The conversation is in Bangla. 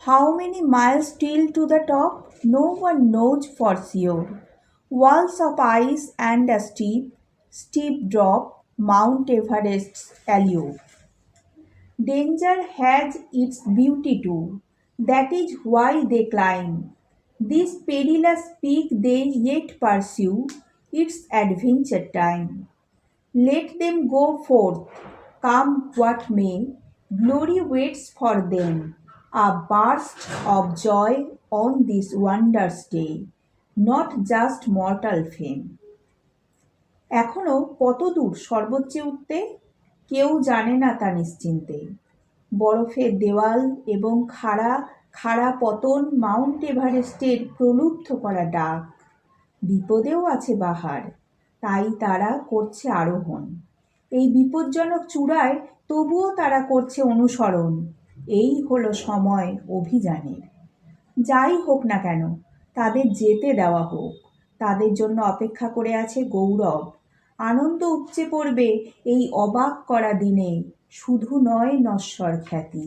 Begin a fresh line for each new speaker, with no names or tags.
How many miles till to the top? No one knows for sure. Walls of ice and a steep drop, Mount Everest's allure. Danger has its beauty too. That is why they climb. This perilous peak they yet pursue, it's adventure time. Let them go forth, come what may, glory waits for them. A burst of joy on this wondrous day, not just mortal fame. এখনো কত দূর সর্বোচ্চে উঠতে? কেউ জানে না তা নিশ্চিন্তে। বরফের দেওয়াল এবং খাড়া খাড়া পতন মাউন্ট এভারেস্টের প্রলুব্ধ করা ডাক। বিপদেও আছে বাহার, তাই তারা করছে আরোহণ। এই বিপজ্জনক চূড়ায় তবুও তারা করছে অনুসরণ। এই হলো সময় অভিযানের। যাই হোক না কেন, তাদের যেতে দেওয়া হোক। তাদের জন্য অপেক্ষা করে আছে গৌরব। আনন্দ উপচে পড়বে এই অবাক করা দিনে, শুধু নয় নশ্বর খ্যাতি।